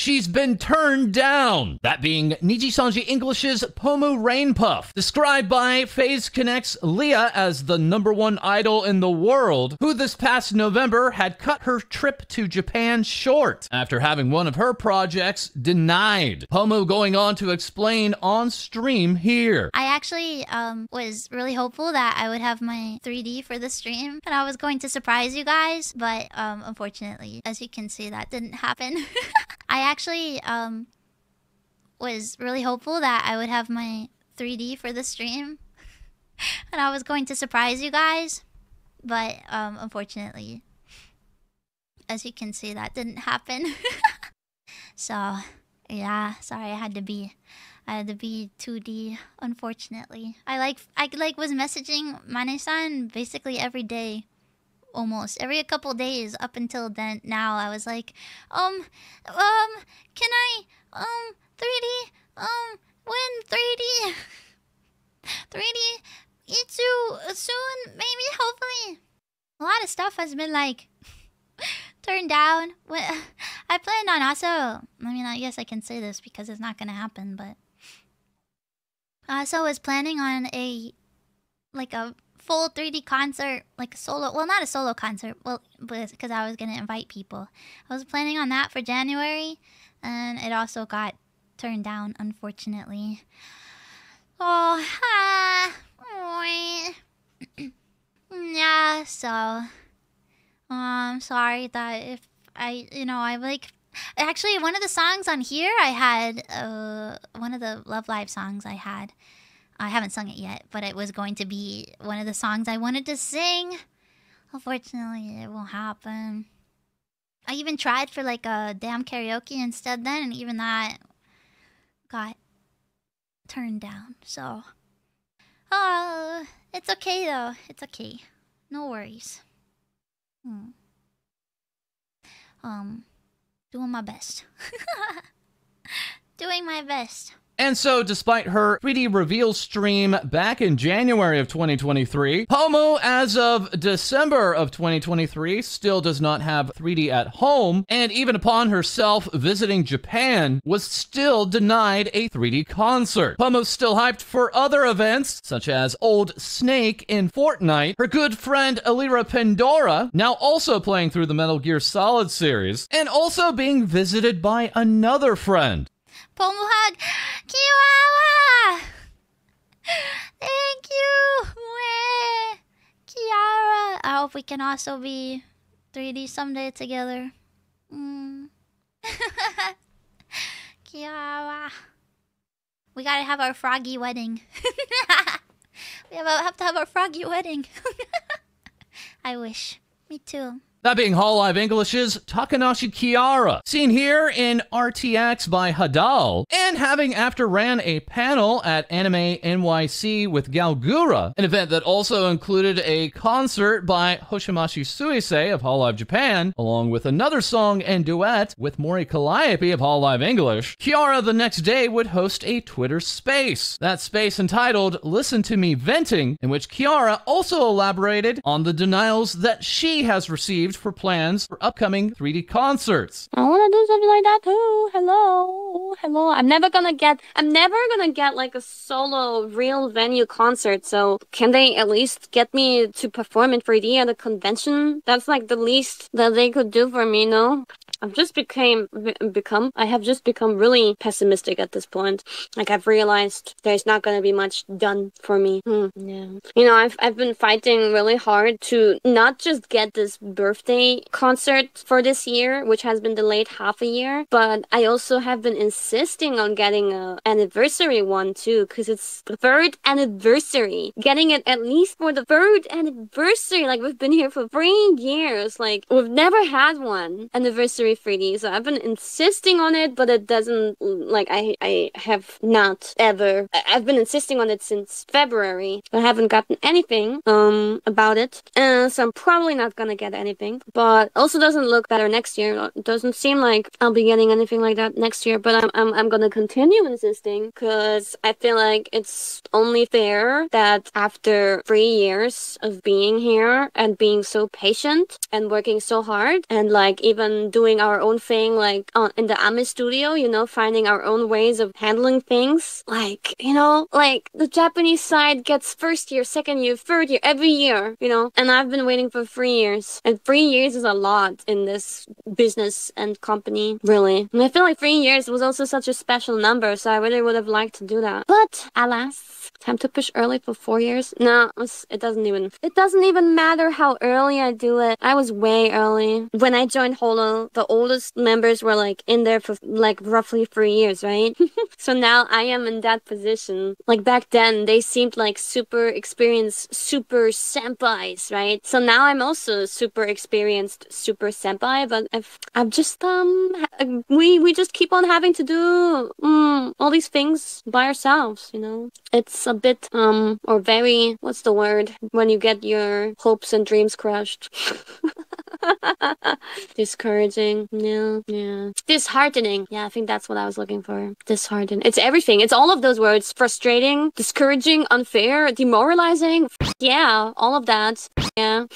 she's been turned down. That being Niji Sanji English's Pomu Rainpuff, described by FaZe Connect's Leah as the #1 idol in the world, who this past November had cut her trip to Japan short after having one of her projects denied. Pomu going on to explain on stream here. I actually was really hopeful that I would have my 3D for the stream, and I was going to surprise you guys, but unfortunately, as you can see, that didn't happen. I actually was really hopeful that I would have my 3D for the stream, and I was going to surprise you guys, but unfortunately, as you can see, that didn't happen. So yeah, sorry, I had to be 2D, unfortunately. I was messaging Mane-san basically every day, almost every couple days up until then. Now I was like, can I 3D win 3D 3D Itsu soon, maybe, hopefully. A lot of stuff has been like turned down. I planned on also, I mean, I guess I can say this because it's not gonna happen, but I also was planning on a full 3D concert, like a solo, well, not a solo concert, well, because I was gonna invite people. I was planning on that for January, and it also got turned down, unfortunately. Oh, yeah, so I'm sorry that if I actually, one of the songs on here I had, one of the Love Live songs I had, I haven't sung it yet, but it was going to be one of the songs I wanted to sing. Unfortunately, it won't happen. I even tried for like a damn karaoke instead then, and even that got turned down. So, it's okay though. It's okay. No worries. Doing my best. Doing my best. And so, despite her 3D reveal stream back in January of 2023, Pomu, as of December of 2023, still does not have 3D at home, and even upon herself visiting Japan, was still denied a 3D concert. Pomu's still hyped for other events, such as Old Snake in Fortnite, her good friend Elira Pandora, now also playing through the Metal Gear Solid series, and also being visited by another friend. Pomu hug! Kiwawa! Thank you! Kiara! I hope we can also be 3D someday together. Kiara. We gotta have our froggy wedding. We have to have our froggy wedding. I wish. Me too. That being Hololive English's Takanashi Kiara, seen here in RTX by Hadal, and having after ran a panel at Anime NYC with Galgura, an event that also included a concert by Hoshimashi Suisei of Hololive Japan, along with another song and duet with Mori Calliope of Hololive English. Kiara the next day would host a Twitter space. That space entitled Listen to Me Venting, in which Kiara also elaborated on the denials that she has received for plans for upcoming 3D concerts. I want to do something like that too. Hello. I'm never gonna get like a solo real venue concert. So can they at least get me to perform in 3D at a convention? That's like the least that they could do for me, no? I have just become really pessimistic at this point. Like, I've realized there's not gonna be much done for me. Yeah. You know, I've been fighting really hard to not just get this birthday concert for this year, which has been delayed half a year, but I also have been insisting on getting a anniversary one too, because it's the 3rd anniversary. Getting it at least for the 3rd anniversary. Like, we've been here for 3 years. Like, we've never had one anniversary 3D, so I've been insisting on it, but it doesn't, like, I have not ever, I've been insisting on it since February, but I haven't gotten anything about it, so I'm probably not gonna get anything, but also doesn't look better next year. It doesn't seem like I'll be getting anything like that next year, but I'm gonna continue insisting, because I feel like it's only fair that after 3 years of being here and being so patient and working so hard and like even doing doing our own thing, like in the Ami studio, you know, finding our own ways of handling things. Like, you know, like the Japanese side gets first year, second year, third year, every year, you know, and I've been waiting for 3 years. And 3 years is a lot in this business and company, really. And I feel like 3 years was also such a special number, so I really would have liked to do that. But alas, time to push early for 4 years. No, it doesn't even matter how early I do it. I was way early. When I joined Holo, the oldest members were like in there for like roughly 3 years, right? So now I am in that position. Like back then, they seemed like super experienced, super senpais, right? So now I'm also super experienced, super senpai, but I've just, we just keep on having to do, all these things by ourselves, you know? It's a bit, or very, what's the word? When you get your hopes and dreams crushed. Discouraging. Yeah. Disheartening. Yeah, I think that's what I was looking for. Disheartening. It's everything. It's all of those words. Frustrating, discouraging, unfair, demoralizing. Yeah, all of that. Yeah.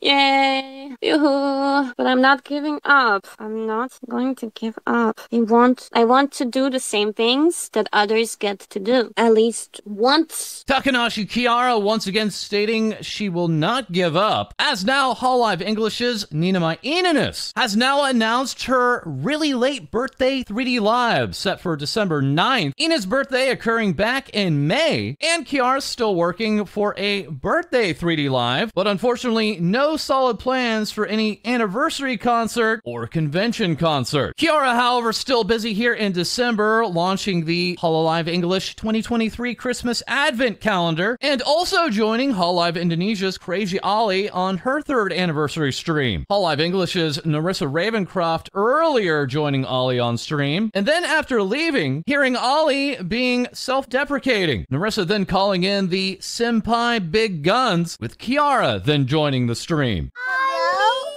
Yay. Yoo-hoo. But I'm not giving up. I'm not going to give up. I want to do the same things that others get to do. At least once. Takanashi Kiara once again stating she will not give up, as now Hololive English's Ninamai Inanis has now announced her really late birthday 3D Live set for December 9th. Ina's birthday occurring back in May, and Kiara's still working for a birthday 3D Live, but unfortunately no solid plans for any anniversary concert or convention concert. Kiara, however, still busy here in December, launching the Hololive English 2023 Christmas Advent Calendar, and also joining Hololive Indonesia's Crazy Ali on her 3rd anniversary stream. Hololive English's Narissa Ravencroft earlier joining Ali on stream, and then after leaving, hearing Ali being self-deprecating. Narissa then calling in the Senpai Big Guns, with Kiara then joining the stream. Hello?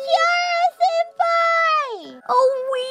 Kiara Senpai! Oh wee!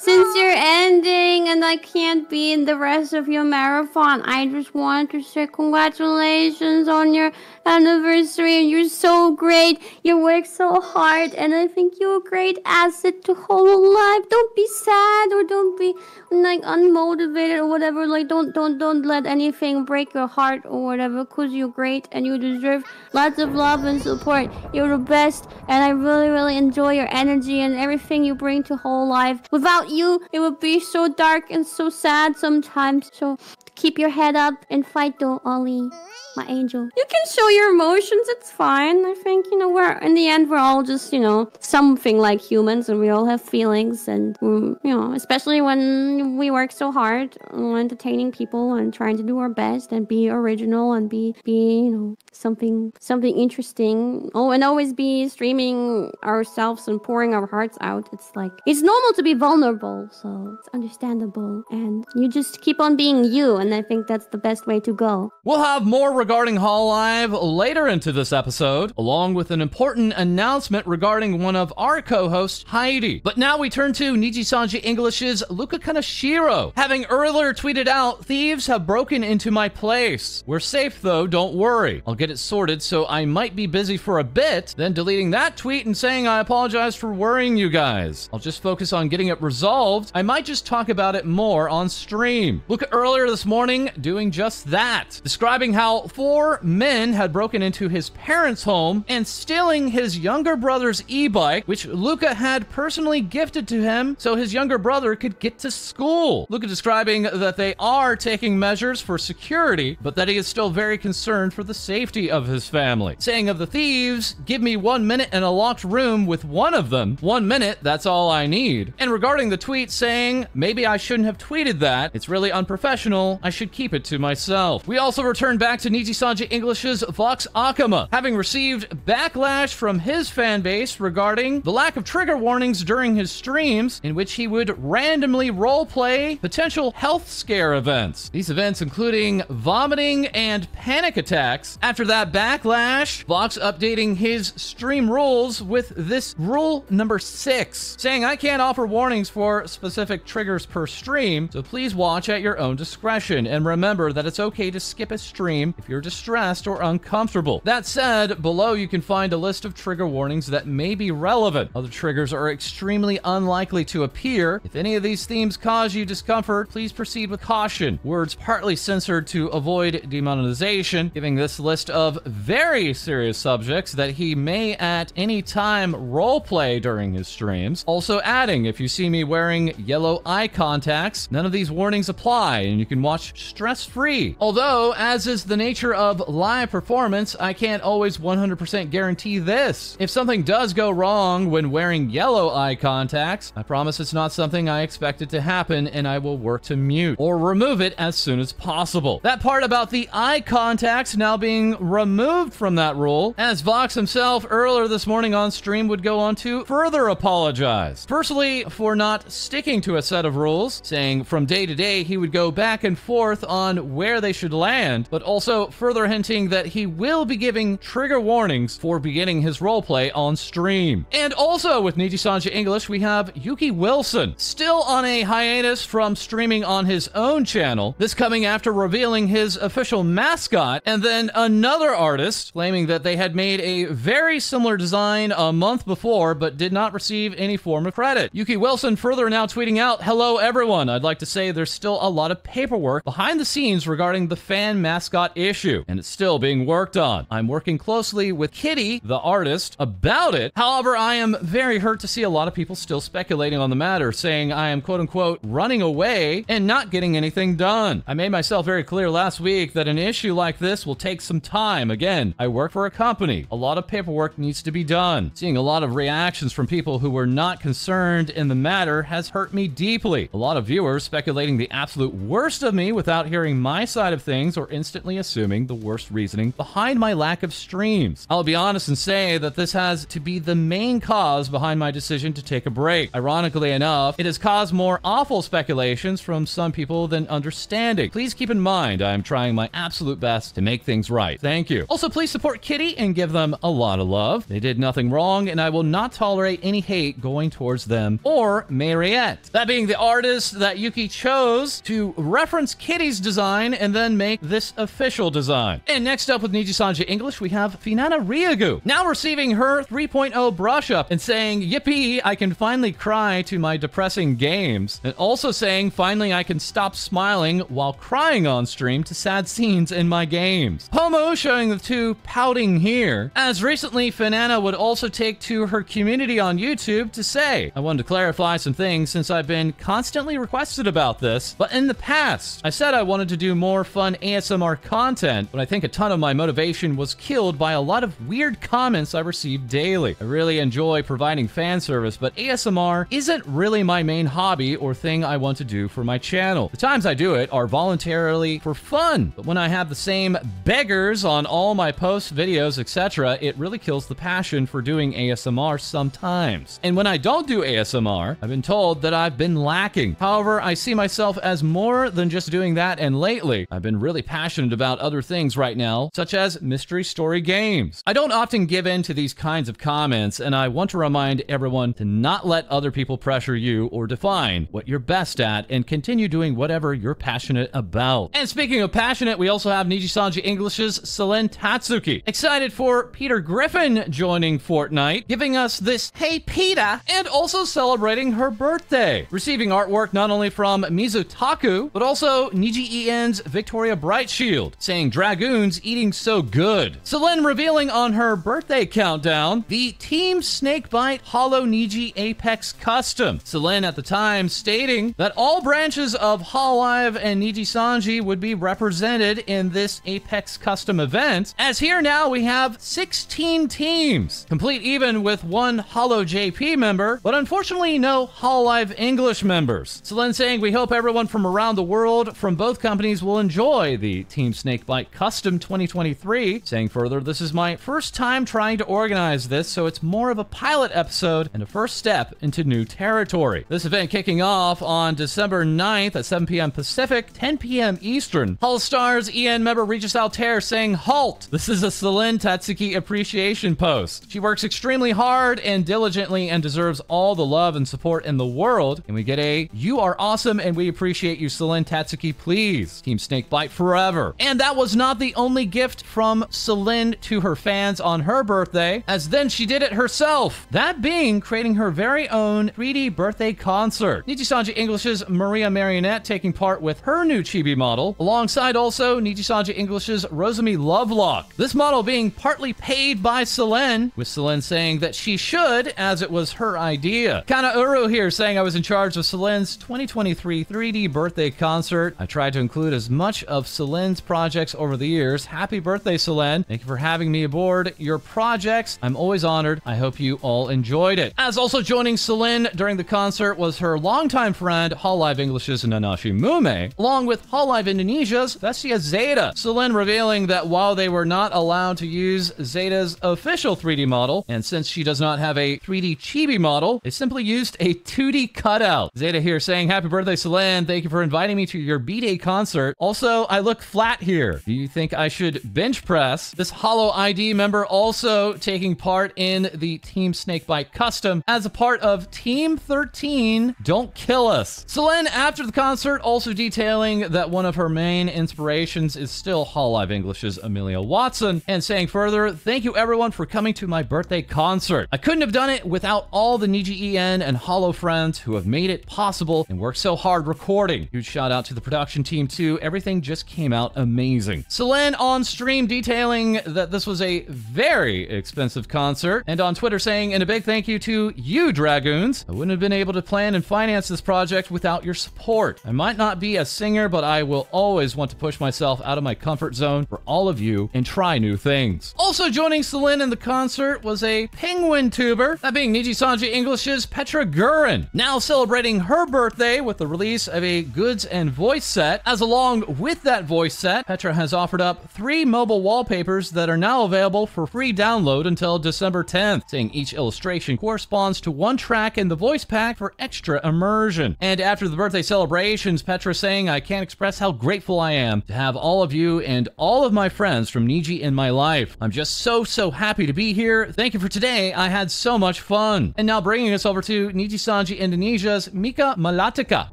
Since you're ending and I can't be in the rest of your marathon, I just want to say congratulations on your anniversary. You're so great. You work so hard, and I think you're a great asset to Hololive. Don't be sad or don't be like unmotivated or whatever. Like don't let anything break your heart or whatever, because you're great and you deserve lots of love and support. You're the best, and I really enjoy your energy and everything you bring to Hololive. Without you, it would be so dark and so sad sometimes. So keep your head up and fight though, Ollie. My angel. You can show your emotions, it's fine. I think, you know, in the end, we're all just, you know, something like humans, and we all have feelings, and, you know, especially when we work so hard on entertaining people and trying to do our best and be original and be you know, something interesting. Oh, and always be streaming ourselves and pouring our hearts out. It's like, it's normal to be vulnerable, so it's understandable. And you just keep on being you, and I think that's the best way to go. We'll have more regarding Hololive later into this episode, along with an important announcement regarding one of our co-hosts, Heidi. But now we turn to Nijisanji English's Luka Kaneshiro, having earlier tweeted out, "Thieves have broken into my place. We're safe though, don't worry. I'll get it sorted, so I might be busy for a bit," then deleting that tweet and saying, "I apologize for worrying you guys. I'll just focus on getting it resolved. I might just talk about it more on stream." Luka earlier this morning doing just that, describing how 4 men had broken into his parents' home and stealing his younger brother's e-bike, which Luka had personally gifted to him so his younger brother could get to school. Luka describing that they are taking measures for security, but that he is still very concerned for the safety of his family. Saying of the thieves, "Give me 1 minute in a locked room with one of them. 1 minute, that's all I need." And regarding the tweet saying, "Maybe I shouldn't have tweeted that. It's really unprofessional. I should keep it to myself." We also return back to Nijisanji English's Vox Akama, having received backlash from his fan base regarding the lack of trigger warnings during his streams, in which he would randomly roleplay potential health scare events. These events including vomiting and panic attacks. After that backlash, Vox updating his stream rules with this rule number 6, saying, "I can't offer warnings for specific triggers per stream, so please watch at your own discretion." caution and remember that it's okay to skip a stream if you're distressed or uncomfortable. That said, below you can find a list of trigger warnings that may be relevant. Other triggers are extremely unlikely to appear. If any of these themes cause you discomfort, please proceed with caution. Words partly censored to avoid demonetization, giving this list of very serious subjects that he may at any time roleplay during his streams. Also adding, if you see me wearing yellow eye contacts, none of these warnings apply and you can watch stress-free. Although, as is the nature of live performance, I can't always 100% guarantee this. If something does go wrong when wearing yellow eye contacts, I promise it's not something I expected to happen and I will work to mute or remove it as soon as possible. That part about the eye contacts now being removed from that rule, as Vox himself earlier this morning on stream would go on to further apologize. Firstly, for not sticking to a set of rules, saying from day to day he would go back and forth on where they should land, but also further hinting that he will be giving trigger warnings for beginning his roleplay on stream. And also with Nijisanji English, we have Yuki Wilson, still on a hiatus from streaming on his own channel, this coming after revealing his official mascot, and then another artist claiming that they had made a very similar design a month before but did not receive any form of credit. Yuki Wilson further now tweeting out, "Hello everyone, I'd like to say there's still a lot of paperwork behind the scenes regarding the fan mascot issue, and it's still being worked on. I'm working closely with Kitty, the artist, about it. However, I am very hurt to see a lot of people still speculating on the matter, saying I am quote-unquote running away and not getting anything done. I made myself very clear last week that an issue like this will take some time. Again, I work for a company. A lot of paperwork needs to be done. Seeing a lot of reactions from people who were not concerned in the matter has hurt me deeply. A lot of viewers speculating the absolute worst of me without hearing my side of things or instantly assuming the worst reasoning behind my lack of streams. I'll be honest and say that this has to be the main cause behind my decision to take a break. Ironically enough, it has caused more awful speculations from some people than understanding. Please keep in mind, I am trying my absolute best to make things right. Thank you. Also, please support Kitty and give them a lot of love. They did nothing wrong, and I will not tolerate any hate going towards them or Mariette." That being the artist that Yuki chose to reference Kitty's design and then make this official design. And next up with Nijisanji English, we have Finana Ryagu, now receiving her 3.0 brush up and saying, "Yippee, I can finally cry to my depressing games." And also saying, "Finally, I can stop smiling while crying on stream to sad scenes in my games." Pomo showing the two pouting here, as recently Finana would also take to her community on YouTube to say, "I wanted to clarify some things since I've been constantly requested about this, but in the past, I said I wanted to do more fun ASMR content, but I think a ton of my motivation was killed by a lot of weird comments I received daily. I really enjoy providing fan service, but ASMR isn't really my main hobby or thing I want to do for my channel. The times I do it are voluntarily for fun, but when I have the same beggars on all my posts, videos, etc., it really kills the passion for doing ASMR sometimes. And when I don't do ASMR, I've been told that I've been lacking. However, I see myself as more than just doing that, and lately, I've been really passionate about other things right now, such as mystery story games. I don't often give in to these kinds of comments, and I want to remind everyone to not let other people pressure you or define what you're best at, and continue doing whatever you're passionate about." And speaking of passionate, we also have Nijisanji English's Selene Tatsuki, excited for Peter Griffin joining Fortnite, giving us this "Hey Peter," and also celebrating her birthday, receiving artwork not only from Mizutaku, but also Niji EN's Victoria Brightshield, saying "Dragoons eating so good." Selene revealing on her birthday countdown the Team Snakebite Hollow Niji Apex Custom. Selene at the time stating that all branches of Hololive and Nijisanji would be represented in this Apex Custom event, as here now we have 16 teams, complete even with one Hollow JP member, but unfortunately no Hololive English members. Selene saying, "We hope everyone from around the world from both companies will enjoy the Team Snakebite Custom 2023, saying further, "This is my first time trying to organize this, so it's more of a pilot episode and a first step into new territory." This event kicking off on December 9th at 7 p.m. Pacific, 10 p.m. Eastern. Hull Stars EN member Regis Altair saying, "Halt! This is a Selene Tatsuki appreciation post. She works extremely hard and diligently and deserves all the love and support in the world." And we get a "You are awesome and we appreciate you, Selene Tatsuki Natsuki, please. Team Snakebite forever. And that was not the only gift from Celine to her fans on her birthday, as then she did it herself. That being creating her very own 3D birthday concert. Nijisanji English's Maria Marionette taking part with her new chibi model, alongside also Nijisanji English's Rosemi Lovelock. This model being partly paid by Celine, with Celine saying that she should, as it was her idea. Kana Uru here saying I was in charge of Celine's 2023 3D birthday concert. I tried to include as much of Celine's projects over the years. Happy birthday, Celine. Thank you for having me aboard your projects. I'm always honored. I hope you all enjoyed it. As also joining Celine during the concert was her longtime friend, Hololive English's Nanashi Mume, along with Hololive Indonesia's Vestia Zeta. Celine revealing that while they were not allowed to use Zeta's official 3D model, and since she does not have a 3D chibi model, they simply used a 2D cutout. Zeta here saying, happy birthday, Celine. Thank you for inviting me to your B-Day concert. Also, I look flat here. Do you think I should bench press? This Hollow ID member also taking part in the Team Snakebite Custom as a part of Team 13 Don't Kill Us. Celine, after the concert, also detailing that one of her main inspirations is still Hololive English's Amelia Watson, and saying further, thank you everyone for coming to my birthday concert. I couldn't have done it without all the Niji EN and Hollow friends who have made it possible and worked so hard recording. Huge shout out to the production team too. Everything just came out amazing. Celine on stream detailing that this was a very expensive concert, and on Twitter saying, and a big thank you to you, Dragoons. I wouldn't have been able to plan and finance this project without your support. I might not be a singer, but I will always want to push myself out of my comfort zone for all of you and try new things. Also joining Celine in the concert was a penguin tuber, that being Nijisanji English's Petra Gurin, now celebrating her birthday with the release of a goods and voice set. As along with that voice set, Petra has offered up 3 mobile wallpapers that are now available for free download until December 10th, saying each illustration corresponds to one track in the voice pack for extra immersion. And after the birthday celebrations, Petra saying, I can't express how grateful I am to have all of you and all of my friends from Niji in my life. I'm just so happy to be here. Thank you for today. I had so much fun. And now bringing us over to Nijisanji Indonesia's Mika Malatika,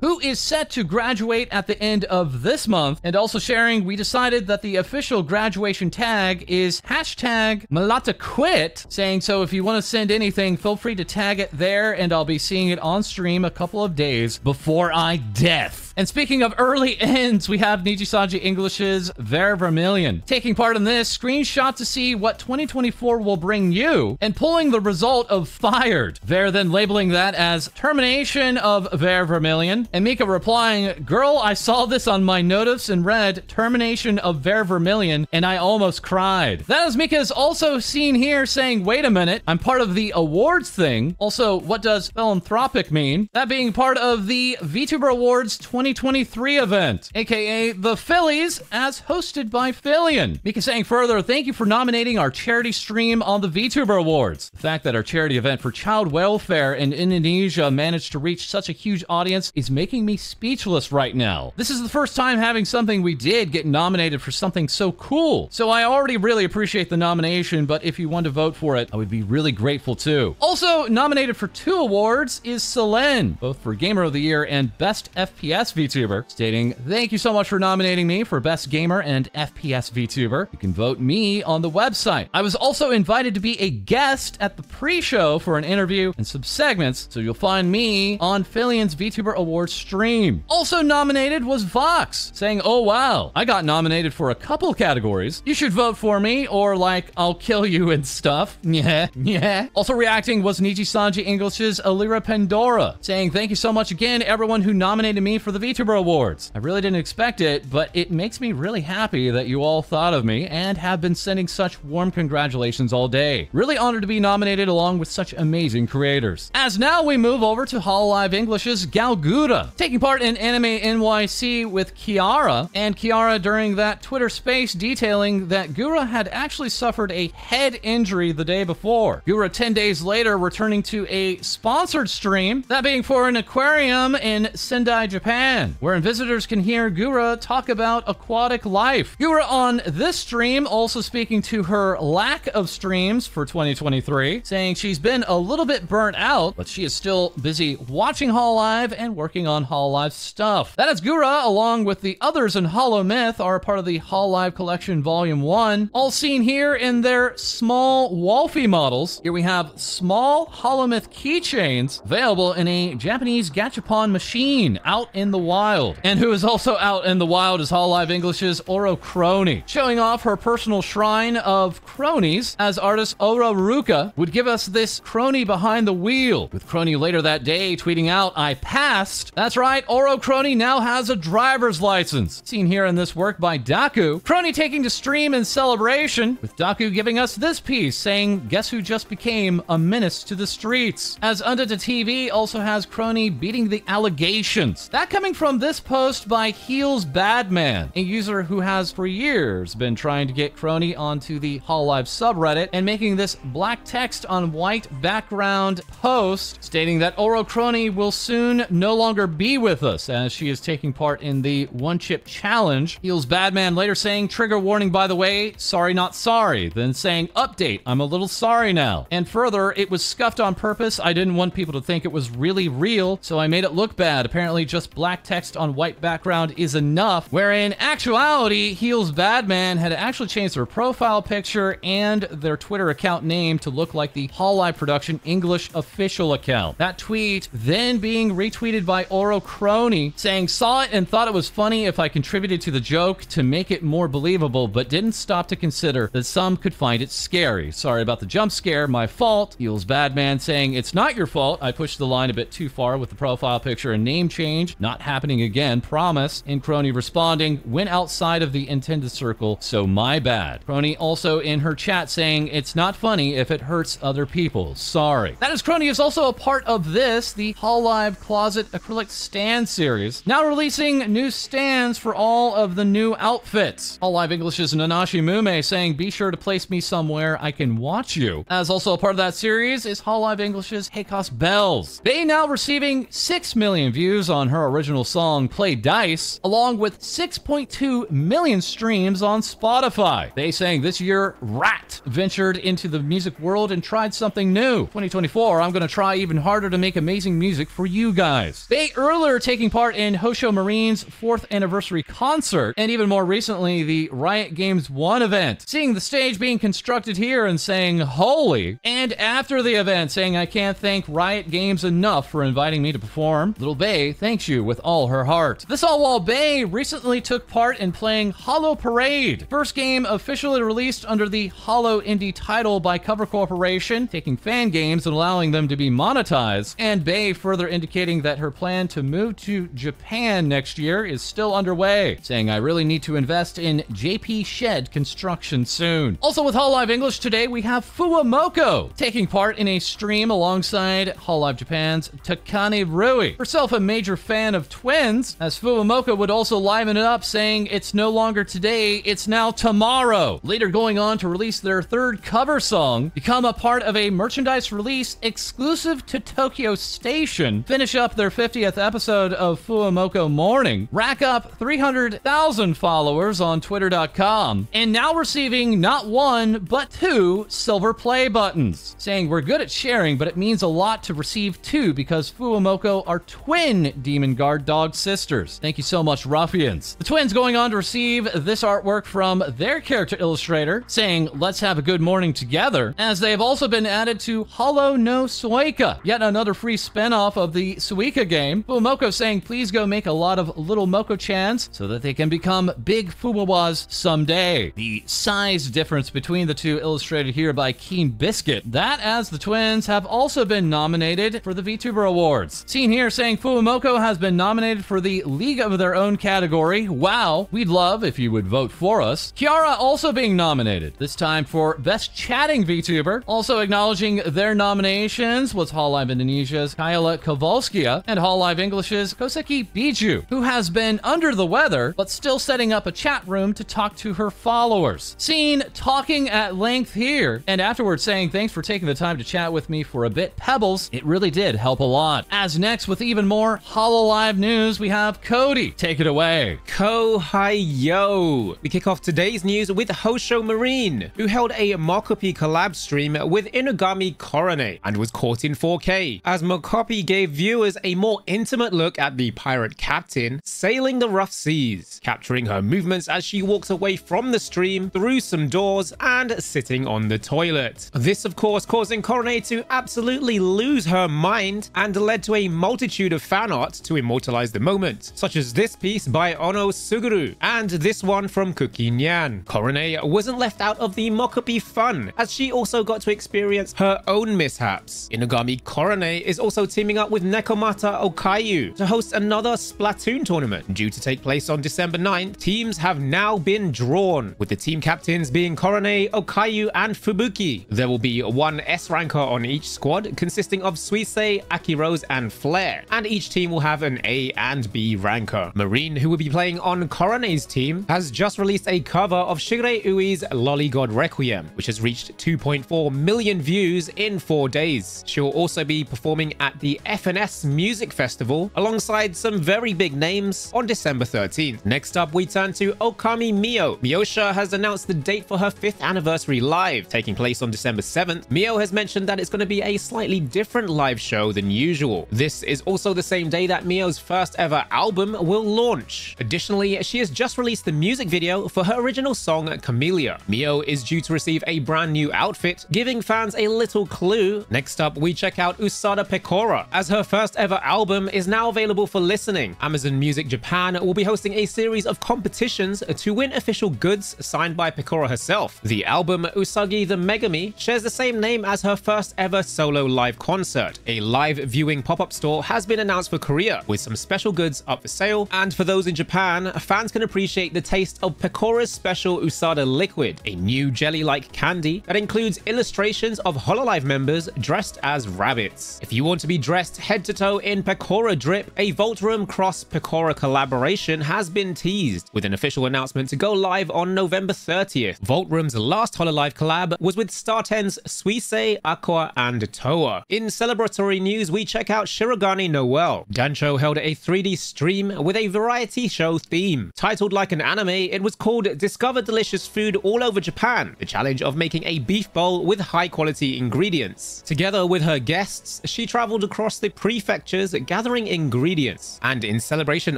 who is set to graduate at the end of this month, and also sharing, we decided that the official graduation tag is hashtag #MalataQuit, saying, so if you want to send anything, feel free to tag it there, and I'll be seeing it on stream a couple of days before I death. And speaking of early ends, we have Nijisanji English's Ver Vermilion taking part in this screenshot to see what 2024 will bring you, and pulling the result of fired. Ver then labeling that as termination of Ver Vermilion, and Mika replying, girl, I saw this on my notice and read termination of Ver Vermilion, and I almost cried. That is Mika is also seen here saying, wait a minute, I'm part of the awards thing. Also, what does philanthropic mean? That being part of the VTuber Awards 2023 event, aka the Phillies, as hosted by Phillian. Mika saying further, thank you for nominating our charity stream on the VTuber Awards. The fact that our charity event for child welfare in Indonesia managed to reach such a huge audience is making me speechless right now. This is the first time having something we did get nominated for something so cool. So I already really appreciate the nomination, but if you want to vote for it, I would be really grateful too. Also nominated for 2 awards is Celine, both for Gamer of the Year and Best FPS VTuber, stating, thank you so much for nominating me for Best Gamer and FPS VTuber. You can vote me on the website. I was also invited to be a guest at the pre-show for an interview and some segments, so you'll find me on Phillian's VTuber Awards stream. Also nominated was Vox, saying, oh wow, I got nominated for a couple categories. You should vote for me, or like, I'll kill you and stuff. Yeah. Also reacting was Nijisanji English's Alira Pandora, saying, thank you so much again, everyone who nominated me for the VTuber Awards. I really didn't expect it, but it makes me really happy that you all thought of me and have been sending such warm congratulations all day. Really honored to be nominated along with such amazing creators. As now we move over to Hololive English's Galgura, taking part in Anime NYC with Kiara, and Kiara during that Twitter space detailing that Gura had actually suffered a head injury the day before. Gura 10 days later returning to a sponsored stream, that being for an aquarium in Sendai, Japan, wherein visitors can hear Gura talk about aquatic life. Gura on this stream also speaking to her lack of streams for 2023, saying she's been a little bit burnt out, but she is still busy watching Hololive and working on Hololive stuff. That is Gura Galgura, along with the others in Hollow Myth, are part of the Hololive Collection Volume 1, all seen here in their small Wolfie models. Here we have small Hollow Myth keychains available in a Japanese gachapon machine out in the wild. And who is also out in the wild is Hololive English's Oro Crony, showing off her personal shrine of cronies, as artist Ora Ruka would give us this crony behind the wheel, with Crony later that day tweeting out, "I passed." That's right, Oro Crony now has a driver's license. Seen here in this work by Daku. Crony taking to stream in celebration, with Daku giving us this piece saying, "Guess who just became a menace to the streets?" As Undata TV also has Crony beating the allegations. That coming from this post by Heels Badman, a user who has for years been trying to get Crony onto the Hololive subreddit and making this black text on white background post stating that Oro Crony will soon no longer be with us as she is taking part in the One Chip Challenge. Heels Badman later saying, "Trigger warning by the way, sorry not sorry," then saying, "Update, I'm a little sorry now." And further, "It was scuffed on purpose. I didn't want people to think it was really real, so I made it look bad. Apparently just black text on white background is enough," where in actuality, Heels Badman had actually changed their profile picture and their Twitter account name to look like the Hololive Production English official account. That tweet then being retweeted by Oro Crony saying, "Saw it and thought it was funny if I contributed to the joke to make it more believable, but didn't stop to consider that some could find it scary. Sorry about the jump scare, my fault." Heels Badman saying, "It's not your fault. I pushed the line a bit too far with the profile picture and name change. Not happening again, promise." And Crony responding, "Went outside of the intended circle, so my bad." Crony also in her chat saying, "It's not funny if it hurts other people. Sorry." That is, Crony is also a part of this, the Hololive Closet Acrylic Stand series, now releasing new stands for all of the new outfits. Hololive English's Nanashi Mume saying, "Be sure to place me somewhere I can watch you." As also a part of that series is Hololive English's Heikos Bells. They now receiving 6 million views on her original song Play Dice, along with 6.2 million streams on Spotify. They saying, "This year, Rat ventured into the music world and tried something new. 2024, I'm gonna try even harder to make amazing music for you guys." They earlier taking part in Hosho Marine's 4th anniversary concert, and even more recently, the Riot Games 1 event, seeing the stage being constructed here and saying, "Holy." And after the event, saying, "I can't thank Riot Games enough for inviting me to perform. Little Bae thanks you with all her heart." This all while Bae recently took part in playing Hollow Parade, first game officially released under the Hollow Indie title by Cover Corporation, taking fan games and allowing them to be monetized. And Bae further indicating that her plan to move to Japan next year is still underway, saying, "I really need to invest in JP Shed construction soon." Also with Hololive English today, we have Fuwamoko taking part in a stream alongside Hololive Japan's Takane Rui, herself a major fan of twins, as Fuwamoko would also liven it up saying, "It's no longer today, it's now tomorrow." Later going on to release their third cover song, become a part of a merchandise release exclusive to Tokyo Station, finish up their 50th episode of Fuwamoko Morning, rack up 300,000 followers on Twitter.com, and now receiving not one, but 2 silver play buttons, saying, "We're good at sharing, but it means a lot to receive 2 because Fuwamoko are twin Demon Guard dog sisters. Thank you so much, ruffians." The twins going on to receive this artwork from their character illustrator, saying, "Let's have a good morning together," as they have also been added to Hollow no Suika, yet another free spin-off of the Suika game. Fuwamoko saying, "Please go make a lot of little Moko-chans so that they can become big Fuwawas someday." The size difference between the two illustrated here by Keen Biscuit. That as the twins have also been nominated for the VTuber Awards. Seen here saying, "Fuwamoko has been nominated for the League of Their Own category. Wow, we'd love if you would vote for us." Kiara also being nominated, this time for Best Chatting VTuber. Also acknowledging their nominations was Hololive Indonesia's Kyla Kowalskia and Hololive English's Koseki Biju, who has been under the weather, but still setting up a chat room to talk to her followers. Seen talking at length here, and afterwards saying, "Thanks for taking the time to chat with me for a bit, Pebbles. It really did help a lot." As next, with even more Hololive news, we have Cody. Take it away. Hi yo! We kick off today's news with Hosho Marine, who held a Mokopi collab stream with Inugami Korone and was caught in 4K, as Mokopi gave viewers a more intimate look at the pirate captain captain, sailing the rough seas, capturing her movements as she walks away from the stream, through some doors, and sitting on the toilet. This, of course, causing Korone to absolutely lose her mind and led to a multitude of fan art to immortalize the moment, such as this piece by Ono Suguru and this one from Cookie Nyan. Korone wasn't left out of the Mokopi fun, as she also got to experience her own mishaps. Inugami Korone is also teaming up with Nekomata Okayu to host another Splatoon tournament. Due to take place on December 9th, teams have now been drawn, with the team captains being Korone, Okayu, and Fubuki. There will be one S ranker on each squad, consisting of Suisei, Akirose, and Flare, and each team will have an A and B ranker. Marine, who will be playing on Korone's team, has just released a cover of Shigure Ui's Lollygod Requiem, which has reached 2.4 million views in 4 days. She'll also be performing at the FNS Music Festival alongside some very big names on December 13th. Next up, we turn to Okami Mio. Miosha has announced the date for her 5th anniversary live, taking place on December 7th. Mio has mentioned that it's going to be a slightly different live show than usual. This is also the same day that Mio's first ever album will launch. Additionally, she has just released the music video for her original song Camellia. Mio is due to receive a brand new outfit, giving fans a little clue. Next up, we check out Usada Pecora, as her first ever album is now available for listening. Amazon Music Japan will be hosting a series of competitions to win official goods signed by Pecora herself. The album Usagi the Megami shares the same name as her first ever solo live concert. A live viewing pop-up store has been announced for Korea, with some special goods up for sale, and for those in Japan, fans can appreciate the taste of Pecora's special Usada Liquid, a new jelly-like candy that includes illustrations of Hololive members dressed as rabbits. If you want to be dressed head to toe in Pecora drip, a Vault Room cross Pecora collaboration has been teased, with an official announcement to go live on November 30th. Vault Room's last Hololive collab was with Star 10's Suisei, Aqua, and Toa. In celebratory news, we check out Shirogane Noel. Dancho held a 3D stream with a variety show theme. Titled like an anime, it was called Discover Delicious Food All Over Japan, the challenge of making a beef bowl with high quality ingredients. Together with her guests, she traveled across the prefectures gathering ingredients. And in celebration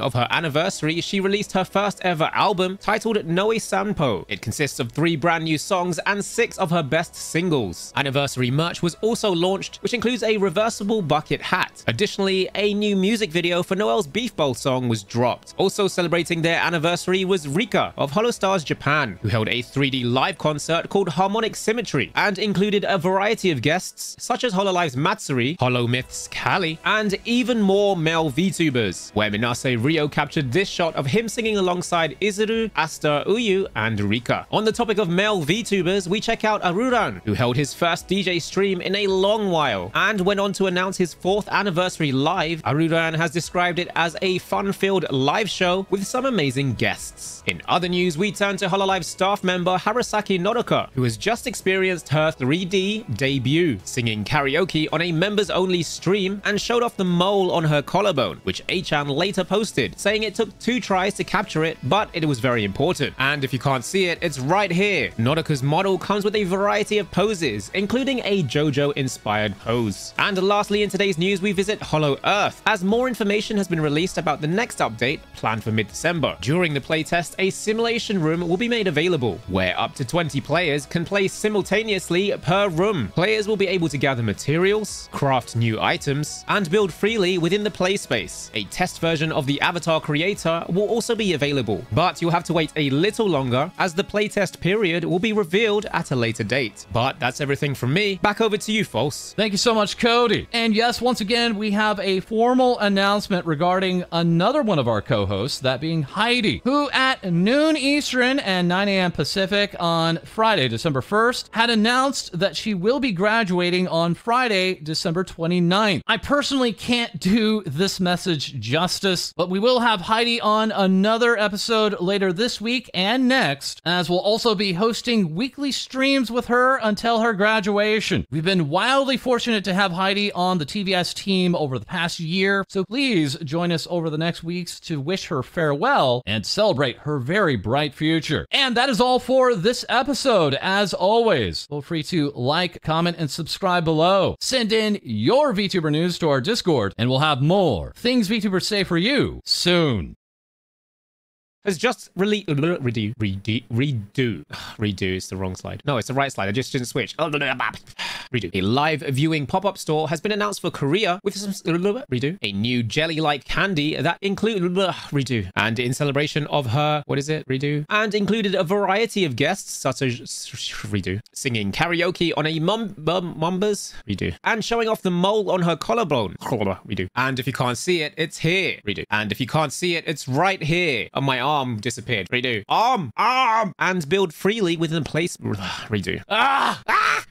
of her anniversary, she released her first ever album titled Noe Sanpo. It consists of 3 brand new songs and 6 of her best singles. Anniversary merch was also launched, which includes a reversible bucket hat. Additionally, a new music video for Noel's Beef Bowl song was dropped. Also celebrating their anniversary was Rika of Holostars Japan, who held a 3D live concert called Harmonic Symmetry and included a variety of guests such as Hololive's Matsuri, Holomyth's Kali, and even more male VTubers, where Minase Rio captured this shot of him singing alongside Izuru, Asta, Uyu, and Rika. On the topic of male VTubers, we check out Aruran, who held his first DJ stream in a long while and went on to announce his 4th anniversary live. Aruran has described it as a fun-filled live show with some amazing guests. In other news, we turn to Hololive staff member Harasaki Nodoka, who has just experienced her 3D debut, singing karaoke on a members-only stream and showed off the mole on her collarbone, which A-chan later posted, saying it took 2 tries to capture it, but it was very important. And if you can't see it, it's right here. Nodoka's model comes with a variety of poses, including a JoJo-inspired pose. And lastly, in today's news, we visit Hollow Earth, as more information has been released about the next update, planned for mid-December. During the playtest, a simulation room will be made available, where up to 20 players can play simultaneously per room. Players will be able to gather materials, craft new items, and build freely within the play space. A test version of the avatar creator will also be available, but you'll have to wait a little longer, as the playtest period will be revealed at a later date. But that's everything from me. Back over to you, False. Thank you so much, Cody. And yes, once again, we have a formal announcement regarding another one of our co-hosts, that being Heidi, who at noon Eastern and 9 a.m. Pacific on Friday, December 1st, had announced that she will be graduating on Friday, December 29th. I personally can't do this message justice, but we will have Heidi on another episode later this week and next, as we'll also be hosting weekly streams with her until her graduation. We've been wildly fortunate to have Heidi on the TVS team over the past year, so please join us over the next weeks to wish her farewell and celebrate her very bright future. And that is all for this episode. As always, feel free to like, comment, and subscribe below. Send in your VTuber news to our Discord, and we'll have more things VTubers say for for you soon. Has just redo is the wrong slide. No, it's the right slide. I just didn't switch. Redo. A live viewing pop-up store has been announced for Korea with some a new jelly-like candy that include and in celebration of her and included a variety of guests such as singing karaoke on a mumbas and showing off the mole on her collarbone and if you can't see it, it's here and if you can't see it, it's right here. On my arm disappeared. Arm and build freely within place.